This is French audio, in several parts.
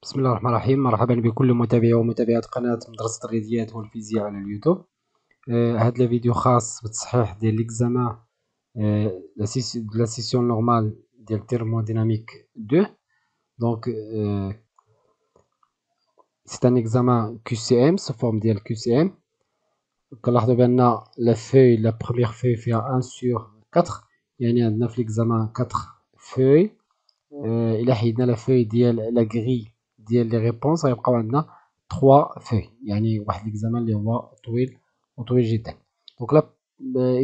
بسم الله الرحمن الرحيم. مرحبا بكل متابعي ومتابعات قناة مدرسة الرياضيات والفيزياء على اليوتيوب. هذا الفيديو خاص بالتصحيح ديال ليكزامان لا سيسيون نورمال ديال تhermodynamique 2. دونك سي ان اكزامان QCM سو فورم ديال QCM. كنلاحظوا بان لا فوي لا بروميير فوي فيها 1 sur 4، يعني عندنا في ليكزامان 4 فوي. الى حيدنا لا فوي ديال لا غري ديال لي ريبونس غيبقاو عندنا 3 فوي، يعني واحد ليكزامان اللي هو طويل جدا. دونك لا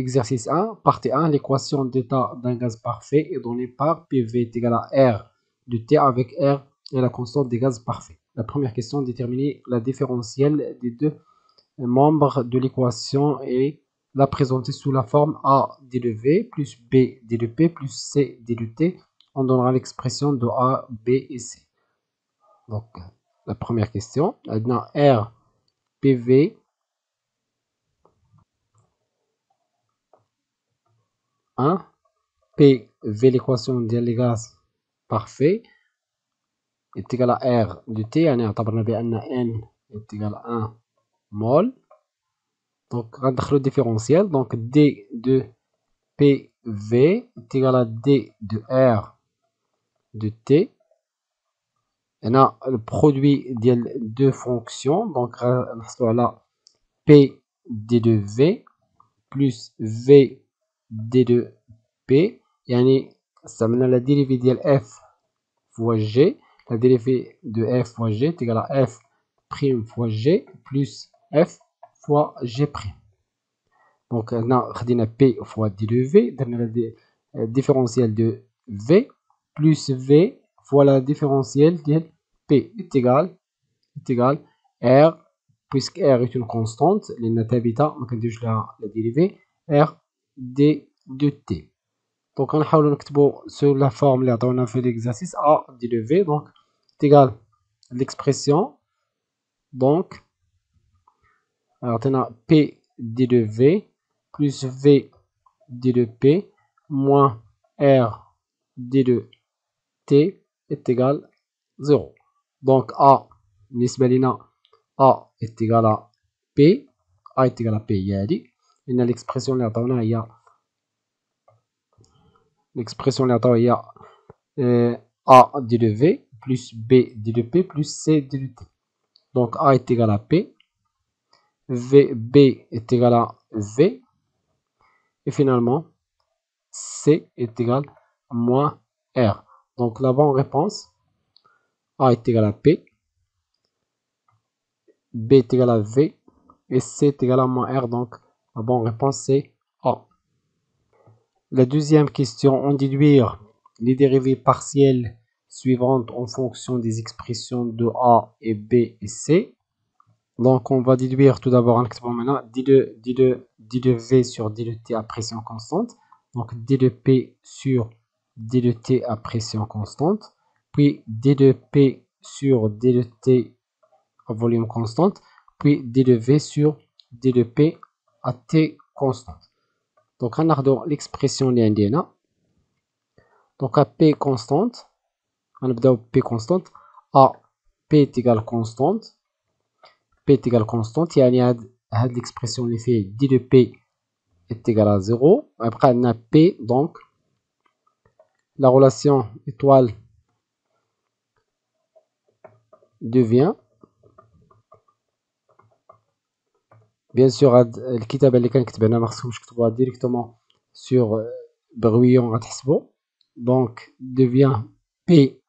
exercice 1 partie 1 l'équation d'état d'un gaz parfait est donnée par PV est égal à R de T avec R et la constante des gaz parfaits. La première question, déterminer la différentielle des deux membres de l'équation et la présenter sous la forme A d de V plus B d de P plus C d de T. On donnera l'expression de A, B et C. Donc, la première question, maintenant R, PV, 1, PV, l'équation des gaz parfait, est égal à R de T, يعني اعتبرنا بأن N est égal à 1 mol. Donc, غندخلو différentiel, donc D de PV est égal à D de R de T. هنا le produit ديال deux fonctions, donc غنحصلو على P d de V plus V d de P، يعني استعملنا la dérivée ديال F fois G. La dérivée de F fois G est égale à F prime fois G plus F fois G prime. Donc هنا خدينا P fois d de V، درنا la différentielle de V plus V fois la différentielle ديال P est égal R, puisque R est une constante لأن ثابتة ما كنديروش لها la dérivée R d de T. Donc غنحاولو نكتبو sur la forme اللي عطاونا في l'exercice A d de V. Donc est égal l'expression, donc عطينا P d de V plus V d de P moins R d de T est égal 0. Donc A بالنسبة لينا A est égal à P. A est égal à P هي هادي، لأن l'expression اللي عطاونا هي A d de V plus B d de P plus C d de T. Donc A est égal à P, B est égal à V, et finalement C est égal à moins R. Donc la bonne réponse, A est égal à P, B est égal à V, et C est égal à moins R. Donc la bonne réponse c'est A. La deuxième question, on déduire les dérivées partielles suivantes en fonction des expressions de A et B et C. Donc on va déduire tout d'abord maintenant d de V sur d de T à pression constante. Donc d de P sur d de T à pression constante. Puis d de P sur d de T à volume constante. Puis d de V sur d de P à T constante. Donc on a l'expression اللي عندي هنا. Donc à P constante, on va P constante, à P est égal constante, P est égal constante, يعني هاد l'expression اللي فيه d de P est égal à 0. Après on a P, donc la relation étoile devient, bien sûr الكتابة اللي كنكتب هنا ما خصكمش تكتبوها directement sur brouillon غتحسبوا. Donc devient P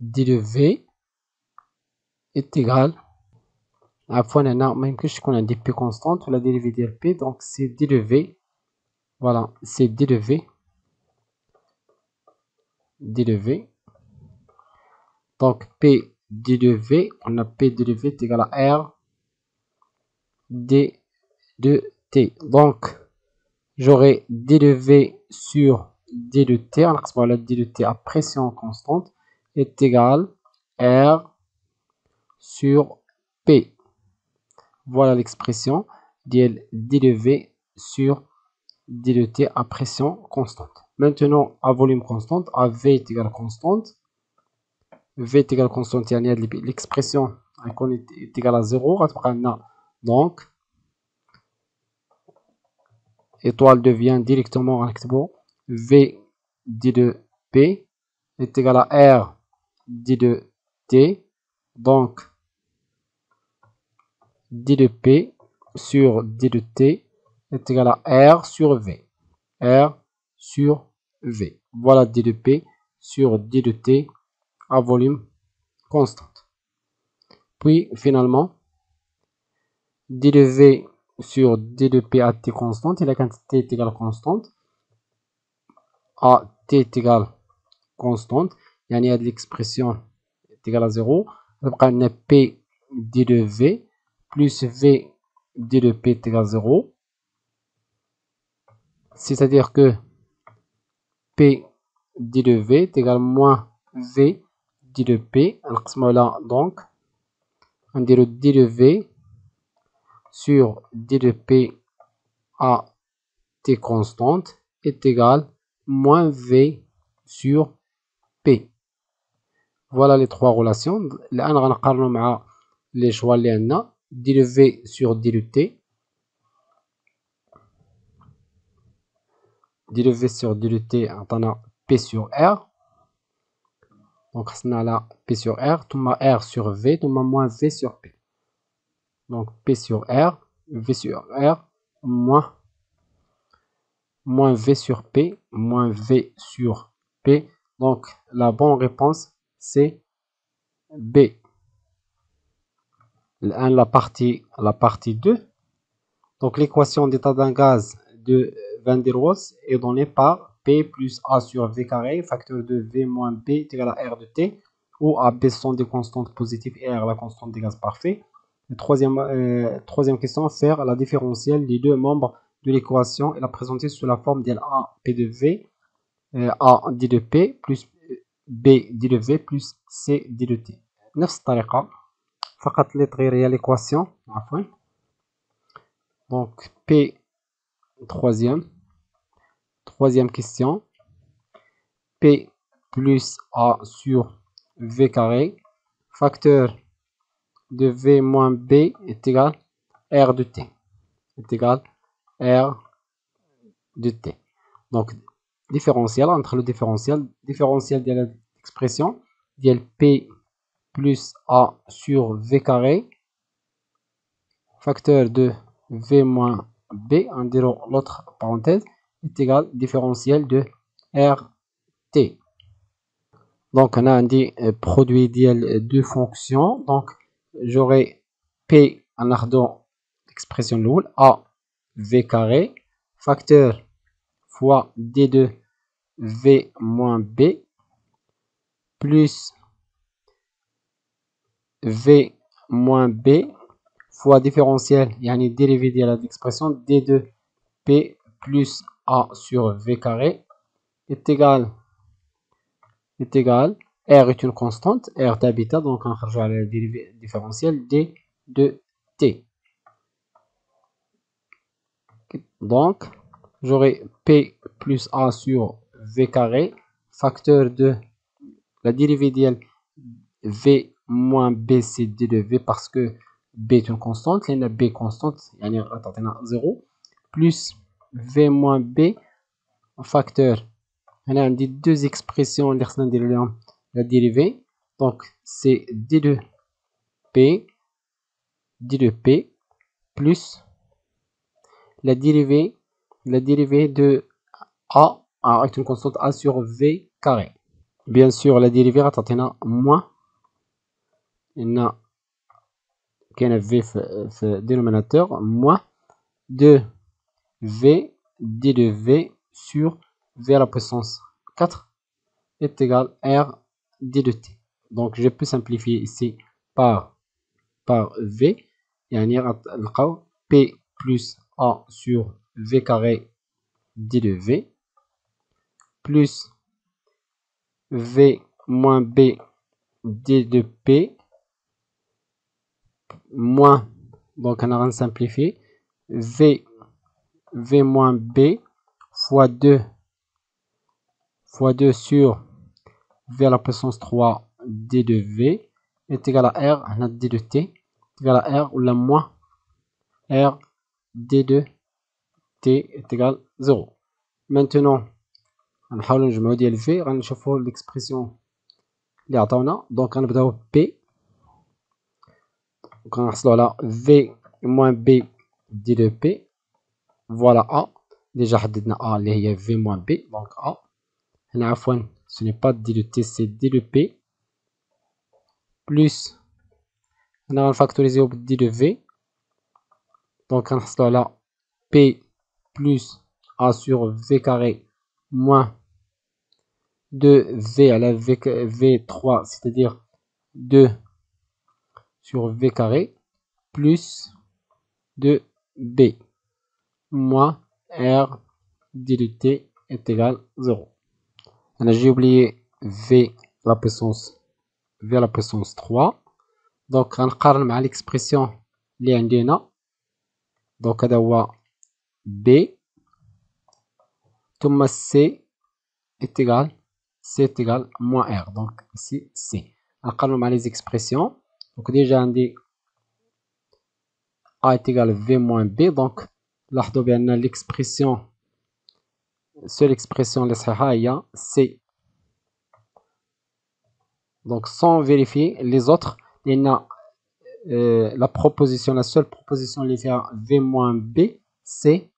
d de V est égal, عفوا هنا ما يمكنش تكون عندي P constante ولا dérivée ديال P, donc c'est d de V. Voilà, c'est d de V. d de V. Donc P d de V, on a P d de V est égal à R d de T. Donc j'aurai d de V sur d de T, on a la d de T à pression constante est égal R sur P. Voilà l'expression d de V sur d de T à pression constante. Maintenant, à volume constante, à V est égal à constante, V est égal à constante, يعني l'expression est égale à 0. غتبقى عندنا donc étoile devient directement غنكتبو V d de P est égal à R d de T. Donc d de P sur d de T est égal à R sur V. R sur V. Voilà d de P sur d de T à volume constante. Puis finalement, d de V sur d de P à T constante, il a quand T est égal à constante, à T est égal à constante, il y a de l'expression est égal à 0, donc on a P d de V plus V d de P est égal à 0, c'est-à-dire que P d de V est égal à moins V d de P, donc on dit le d de V sur d de P à T constante est égal à moins V sur P. Voilà les trois relations. الآن غنقارنو مع les choix اللي عندنا. d de V sur d de T. d de V sur d de T عطانا P sur R. Donc خصنا على P sur R ثم R sur V ثم moins V sur P. Donc P sur R, V sur R, moins V sur P, moins V sur P. Donc la bonne réponse c'est B. La partie 2. Donc l'équation d'état d'un gaz de Van der Waals est donnée par P plus A sur V carré, facteur de V moins B est égal à R de T, où A, B sont des constantes positives et R la constante des gaz parfaits. Troisième question, faire la différentielle des deux membres de l'équation et la présenter sous la forme de A P de V, A D de P plus B D de V plus C D de T. نفس الطريقة فقط اللي تغير هي l'équation. عفوا. Donc P troisième question, P plus A sur V carré, facteur de V moins B est égal à R de T, est égal à R de T. Donc différentiel, entre le différentiel de l'expression, il y a P plus A sur V carré, facteur de V moins B, en diront l'autre parenthèse, est égal différentiel de RT. Donc on a un produit idéal de fonctions. Donc j'aurai P en ardent l'expression l'oul A V carré, facteur fois D de V moins B plus V moins B fois différentiel, yani dérivé de l'expression D de P plus A sur V carré est égal, R est une constante, R d'habitat, donc on va la dérivée différentielle D de T. Donc j'aurai P plus A sur V carré, facteur de la dérivée idéale V moins B c'est D de V parce que B est une constante, il y a une B constante, il y a 0, plus V moins B facteur. On a deux expressions, la dérivée, donc c'est D de P plus la dérivée de A avec une constante A sur V carré. Bien sûr, la dérivée a moins, il y a V dénominateur, moins de V D de V sur V à la puissance 4 est égal à R D de T. Donc je peux simplifier ici par V, يعني نلقاو P plus A sur V carré D de V plus V moins B D de P moins, donc on a simplifié, V moins B fois 2 sur V à la puissance 3 d de v est égal à r, on a d de t est égal à r ou la moins r d de t est égal 0. Maintenant, غنحاولوا نجمعوا ديال v غنشوفوا l'expression اللي عطاونا. دونك غنبداو b غنحصلوا على v moins b d de p. Voilà a. Déjà حددنا a اللي هي v moins b, donc a. هنا عفوا ce n'est pas d de t, c'est d de p plus هنا غنفاكتوريزيو ب d de v, donc غنحصلوا على p plus a sur v carré moins 2v à la v3, c'est-à-dire 2 sur v carré plus 2b moins r d de t est égal 0. J'ai oublié v à la puissance 3. Donc غنقارن مع l'expression اللي عندنا. Donc هذا هو b ثم c est égal moins r. Donc ici c. غنقارنو مع les expressions. Donc déjà عندي a est égal v moins b. Donc لاحظوا بأن l'expression seule expression اللي صحيحة هي c. Donc sans vérifier les autres, il y a la seule proposition اللي فيها v moins b, c'est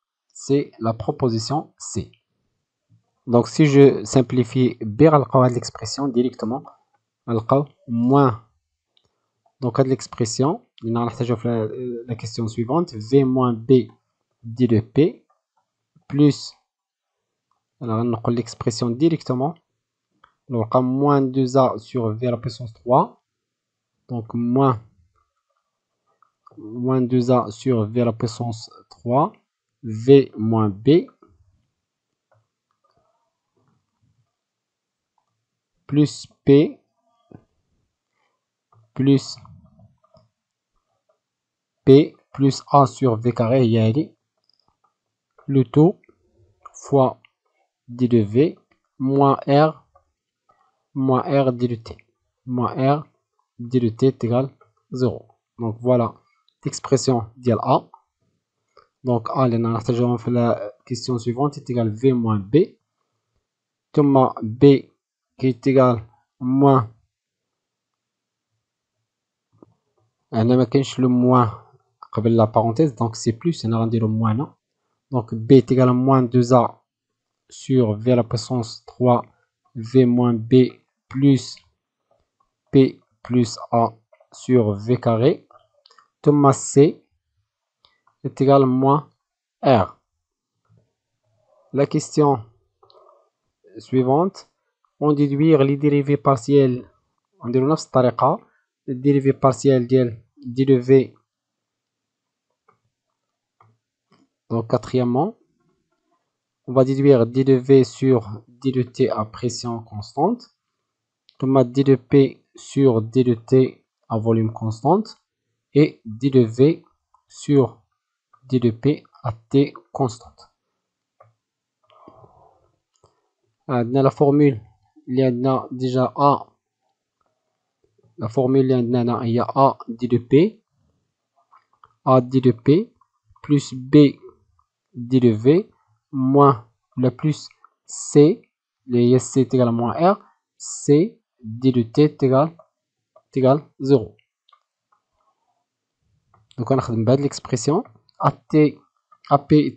la proposition c. Donc si je simplifie b, غنلقاو هاد l'expression directement, غنلقاو moins. Donc هاد l'expression اللي غنحتاجوها في la question suivante, v moins b d de p plus, alors غنقول l'expression directement, donc moins 2a sur v à la puissance 3, donc moins 2a sur v à la puissance 3, v moins b plus p plus a sur v carré, le tout fois d de v moins r d de t. Moins r d de t est égal 0. Donc voilà l'expression ديال a. Donc a اللي نحتاجوها في la question suivante est égal v moins b. ثم b qui est égal moins, هنا ما كاينش لو moins قبل la parenthèse, donc c'est plus, هنا غنديرو moins هنا. Donc b est égal à moins 2a sur v à la puissance 3, v moins b plus p plus a sur v carré. ثم c est égal à moins r. La question suivante, on déduire les dérivés partiels. On dit نفس الطريقة, les dérivés partiels ديال d de v. Donc quatrièmement, on va déduire d de v sur d de t à pression constante. ثم d de p sur d de t à volume constante. Et d de v sur d de p à t constante. عندنا la formule اللي عندنا déjà a. La formule اللي عندنا هنا هي a d de p, a d de p plus b d de v moins le plus c, les c est égal à moins r, c d de t est égal 0. Donc on a l'expression at est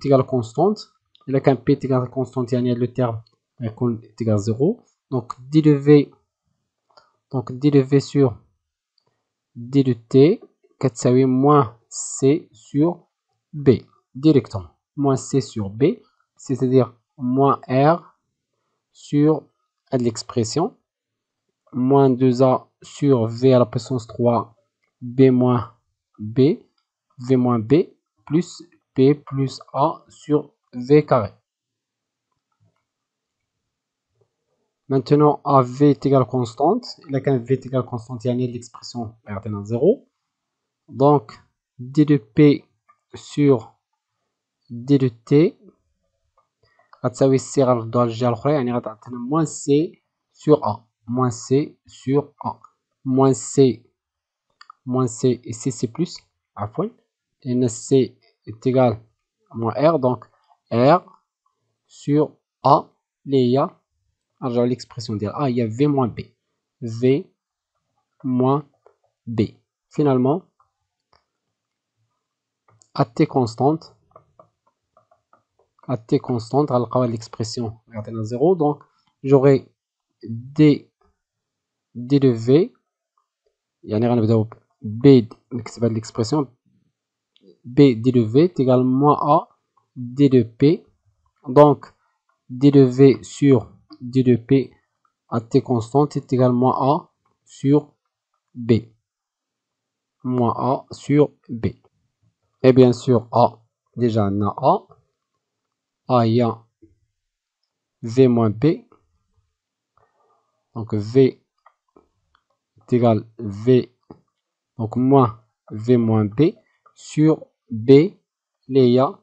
égal à constante. Et là quand p est égal à constante, il y a le terme est égal à 0. Donc d de v sur d de t كتساوي moins c sur b directement. Moins c sur b, c'est-à-dire moins r sur l'expression moins 2a sur v à la puissance 3, b moins b, v moins b plus p plus a sur v carré. Maintenant, AV est égal à constante. Là, quand V est égal à constante, il y a l'expression R à 0. Donc, d de P sur d de T غتساوي C غنردوها للجهة الأخرى, يعني غتعطينا moins C sur A. moins C sur A. Moins C et C c'est plus. Et C est égal à moins R. Donc R sur A. Il y a l'expression de A, il y a V moins B. V moins B. Finalement, à T constante, à l'expression regardez à 0. Donc j'aurai D de V. يعني غنبداو B نكتبها l'expression B d de V est égal à moins A d de P. Donc d de V sur d de P à T constante est égal à moins A sur B. Moins A sur B. Et bien sûr A, déjà on a A. A, il y a V moins B. Donc V est égal à V, donc moins V moins B sur B, il y a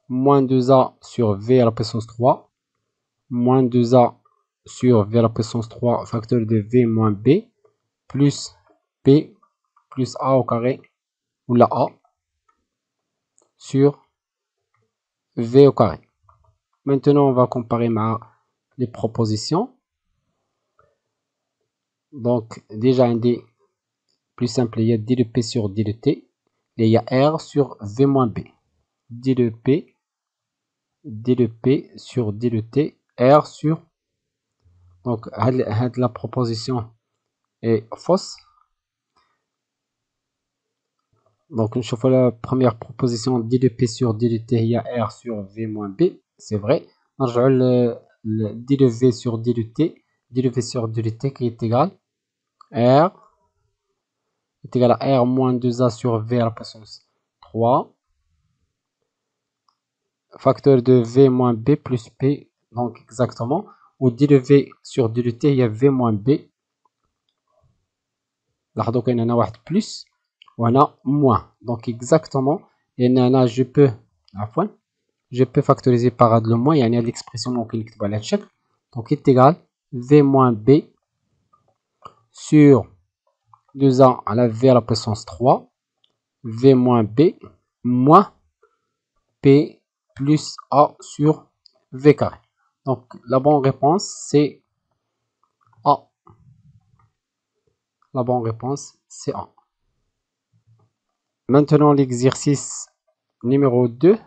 moins 2A sur V à la puissance 3, moins 2A sur V à la puissance 3 facteur de V moins B, plus B plus A au carré, ou la A, sur V au carré. Maintenant, on va comparer les propositions. Donc, déjà, un D plus simple, il y a D de P sur D de T. Et il y a R sur V moins B. D de P sur D de T. R sur... Donc, la proposition est fausse. Donc, une fois la première proposition, D de P sur D de T, il y a R sur V moins B. C'est vrai. Le D de V sur D de T. D de V sur D de T qui est égal R est égal à R moins 2A sur V à la puissance 3. Facteur de V moins B plus P. Donc, exactement. Ou D de V sur D de T, il y a V moins B. Là, donc, il y en a un plus. Ou un moins. Donc, exactement. Et je peux factoriser par le moins. Il y a l'expression donc il donc est égal V moins B sur 2A à la V à la puissance 3. V moins B moins P plus A sur V carré. Donc la bonne réponse c'est A. La bonne réponse c'est A. Maintenant l'exercice numéro 2.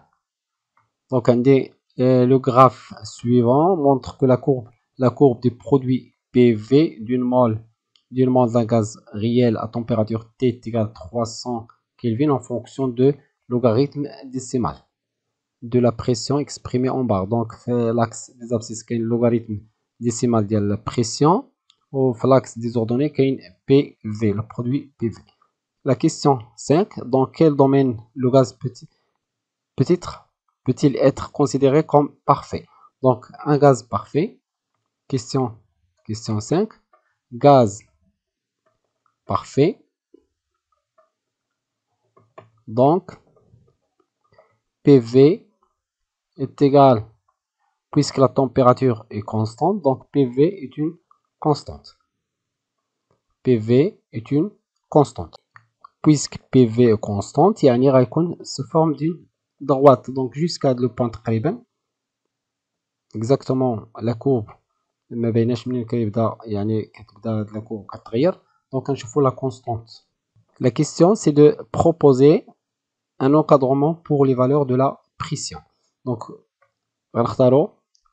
Donc le graphe suivant montre que la courbe du produit PV d'une mole d'un gaz réel à température T est égale à 300 Kelvin en fonction de logarithme décimal de la pression exprimée en barre. Donc l'axe des abscisses qui est le logarithme décimal de la pression, ou l'axe des ordonnées qui est PV, le produit PV. La question 5, dans quel domaine le gaz peut-il être considéré comme parfait? Donc, un gaz parfait. Question 5. Gaz parfait. Donc, PV est égal, puisque la température est constante, donc PV est une constante. PV est une constante. Puisque PV est constante, il y a une sous forme d'une droite, donc jusqu'à le point تقريبا. Exactement la courbe ما بيناش منين كيبدا كتبدا la courbe كتغير. Donc نشوفوا la constante. La question c'est de proposer un encadrement pour les valeurs de la pression. Donc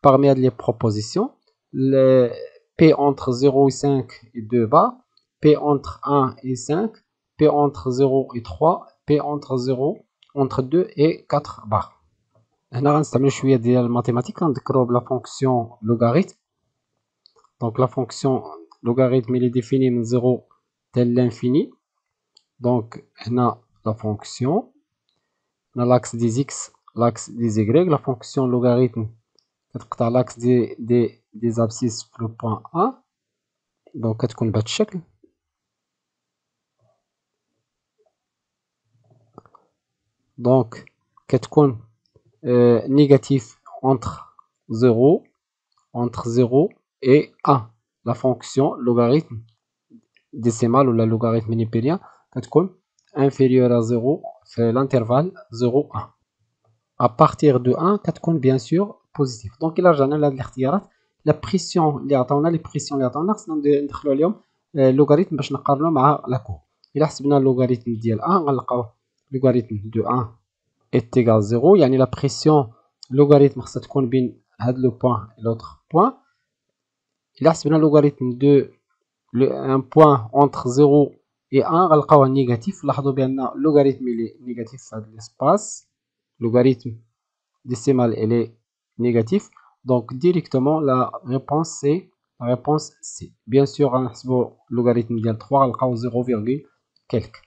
parmi les propositions, le P entre 0 et 5 et 2 bars, P entre 1 et 5, P entre 0 et 3, P entre 2 et 4 bars. هنا غنستعملو شويه ديال الماتيماتيك غنذكرو بلا فونكسيون لوغاريتم. Donc la fonction logarithme il est défini de 0 tel l'infini. Donc on a la fonction, on a l'axe des x, l'axe des y, la fonction logarithme à l'axe des abscisses le point A. Donc كتكون بهذا الشكل. Donc كتكون négatif entre 0 et 1. la fonction logarithme décimal ou la logarithme népérien كتكون inférieur à 0 في l'intervalle 0 1. À partir de 1 كتكون bien sûr positif. Donc إلا رجعنا لهاد الاختيارات la pression اللي عطاونا لي بريسيون اللي عطاونا خصنا ندخلو عليهم لوغاريتم باش نقارنو مع لا كور. إلا حسبنا اللوغاريتم ديال 1 غنلقاو لوغاريتم دو 1 est égal 0 يعني لا بريسيون لوغاريتم خصها تكون بين هاد لو بوين et l'autre point. إلا حسبنا لوغاريتم دو un point entre 0 et 1 غنلقاوها نيجاتيف. لاحظوا بأن لوغاريتم إلي نيجاتيف في هاد الاسباس logarithme décimal elle est négatif, donc directement la réponse C. Bien sûr غنحسبوا logarithme ديال 3 غنلقاو 0, quelque.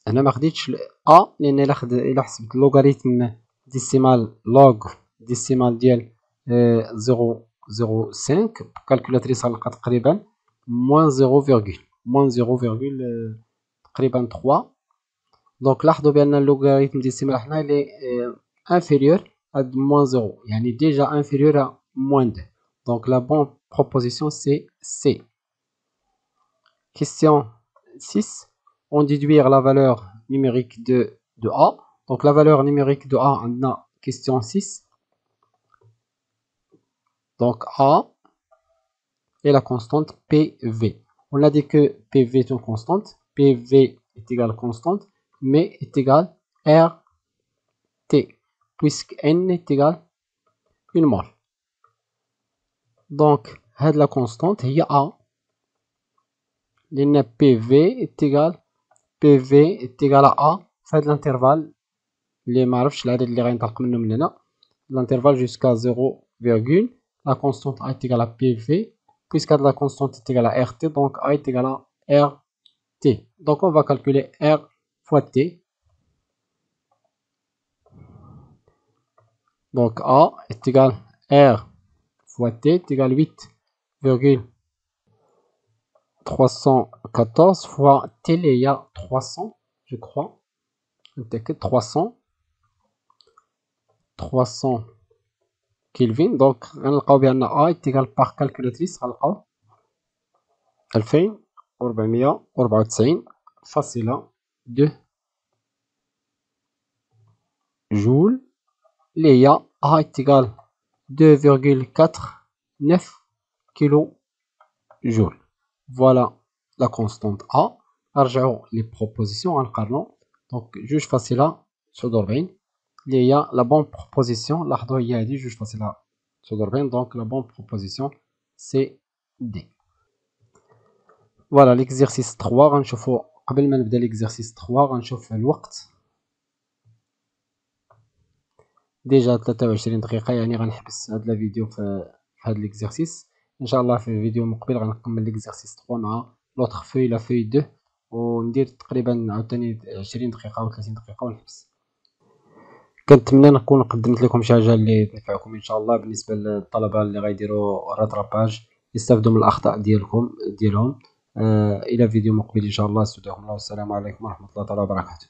انا ما خديتش A لان الا حسبت logarithme décimal log décimal ديال 0.05 بالكالكولاتريس غنلقى تقريبا تقريبا 3. Donc لاحظوا بأن اللوغاريتم ديسيمال حنا il est inférieur à moins 0 يعني déjà inférieur à moins 2. Donc la bonne proposition c'est C. Question 6. On déduire la valeur numérique de A. Donc la valeur numérique de A on a question 6. Donc A est la constante PV. On a dit que PV est une constante. PV est égal à constante mais est égal RT puisque N est égal à 1 mol. Donc la constante هي A لأن PV est égal à A في هذا l'intervalle اللي ما عرفتش العدد اللي غينطلق منه من هنا l'intervalle jusqu'à 0, la constante A est égale à PV puisque la constante est égale à RT donc A est égal à RT. Donc on va calculer R fois T. Donc A est égal à R fois T est égal à 8,314 fois T il y a 300 je crois. 300 Kelvin. Donc غنلقاو بأن A est égal par calculatrice غنلقاو 2494,2 جول اللي هي A est égal 2,49 كيلو جول. Voilà la constante A. نرجعو لي بروبوزيسيون غنقارنو. دونك جوج فاصلة 49 اللي هي لا بون بروبوزيسيون. لاحظوا هي هادي جوج فاصلة 49 دونك لا بون بروبوزيسيون سي دي. فوالا ليكزيرسيس 3 غنشوفو قبل ما نبدا ليكزيرسيس 3 غنشوف الوقت ديجا 23 دقيقة يعني غنحبس هاد لا فيديو في هاد ليكزيرسيس. ان شاء الله في الفيديو المقبل غنكمل ليكزيرسيس 3 مع لوطخ فوي لا فوي 2 وندير تقريبا عاوتاني 20 دقيقة أو 30 دقيقة ونحبس. كنتمنى نكون قدمت لكم شي حاجة اللي تنفعكم ان شاء الله بالنسبة للطلبة اللي غيديروا راتراباج يستافدوا من الأخطاء ديالهم. إلى فيديو مقبل ان شاء الله. استودعكم الله والسلام عليكم ورحمة الله تعالى وبركاته.